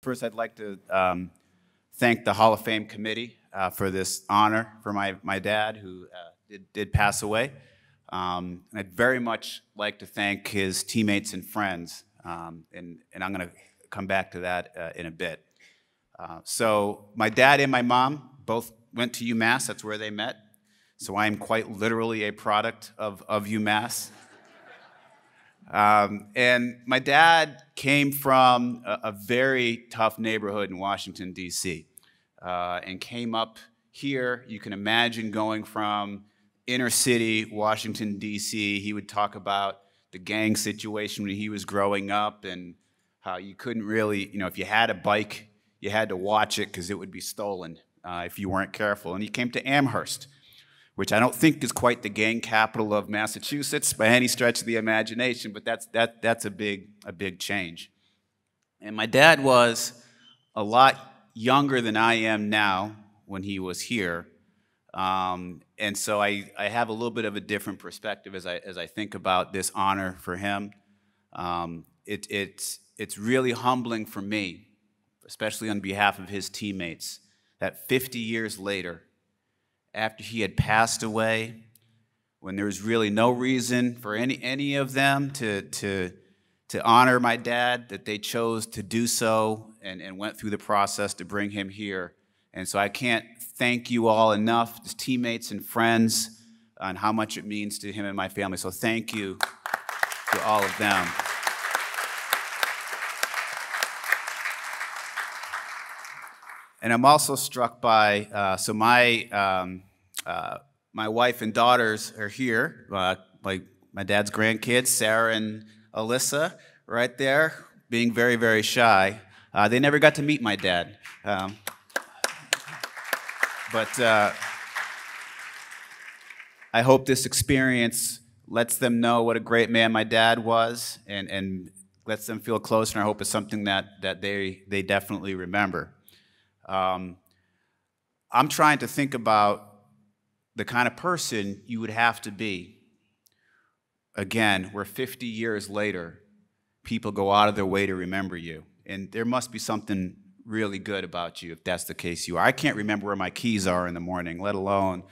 First, I'd like to thank the Hall of Fame committee for this honor for my dad, who did pass away. I'd very much like to thank his teammates and friends, and I'm going to come back to that in a bit. So my dad and my mom both went to UMass. That's where they met. So I am quite literally a product of UMass. And my dad came from a very tough neighborhood in Washington, D.C., and came up here. You can imagine going from inner city Washington, D.C. He would talk about the gang situation when he was growing up and how you couldn't really, if you had a bike, you had to watch it because it would be stolen if you weren't careful. And he came to Amherst, which I don't think is quite the gang capital of Massachusetts by any stretch of the imagination, but that's a big change. And my dad was a lot younger than I am now when he was here, and so I have a little bit of a different perspective as I think about this honor for him. It's really humbling for me, especially on behalf of his teammates, that 50 years later, after he had passed away, when there was really no reason for any of them to honor my dad, that they chose to do so and went through the process to bring him here. And so I can't thank you all enough, his teammates and friends, on how much it means to him and my family. So thank you to all of them. And I'm also struck by, so my wife and daughters are here, like my dad's grandkids, Sarah and Alyssa, right there, being very, very shy. They never got to meet my dad. But I hope this experience lets them know what a great man my dad was and lets them feel closer, and I hope it's something that they definitely remember. I'm trying to think about the kind of person you would have to be. Again, where 50 years later, people go out of their way to remember you. And there must be something really good about you if that's the case you are. I can't remember where my keys are in the morning, let alone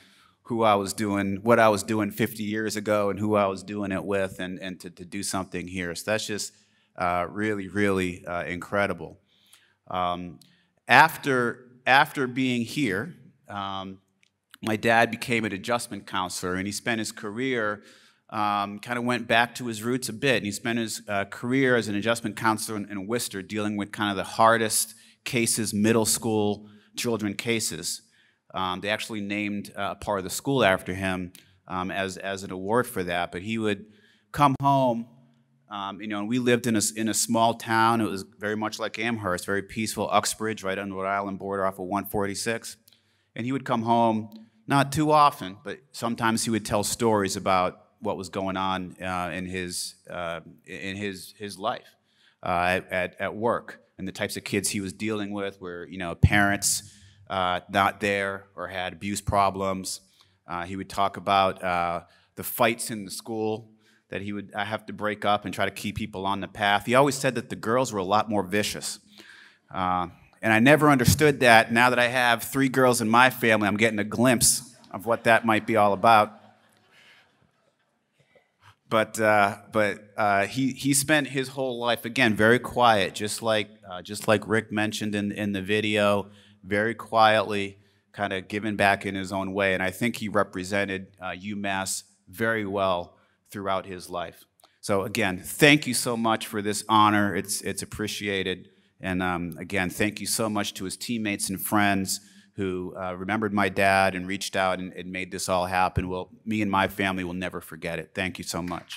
what I was doing 50 years ago and who I was doing it with, and to do something here. So that's just really, really incredible. After being here, my dad became an adjustment counselor, and he spent his career, kind of went back to his roots a bit, and he spent his career as an adjustment counselor in Worcester, dealing with kind of the hardest cases, middle school children cases. They actually named a part of the school after him as an award for that, but he would come home. And we lived in a small town. It was very much like Amherst, very peaceful, Uxbridge, right on the Rhode Island border off of 146. And he would come home, not too often, but sometimes he would tell stories about what was going on in his life at work, and the types of kids he was dealing with, where parents not there or had abuse problems. He would talk about the fights in the school that he would have to break up and try to keep people on the path. He always said that the girls were a lot more vicious. And I never understood that. Now that I have 3 girls in my family, I'm getting a glimpse of what that might be all about. But he spent his whole life, again, very quiet, just like Rick mentioned in the video, very quietly, kind of giving back in his own way. And I think he represented UMass very well throughout his life. So again, thank you so much for this honor. It's appreciated. And again, thank you so much to his teammates and friends who remembered my dad and reached out and made this all happen. Well, me and my family will never forget it. Thank you so much.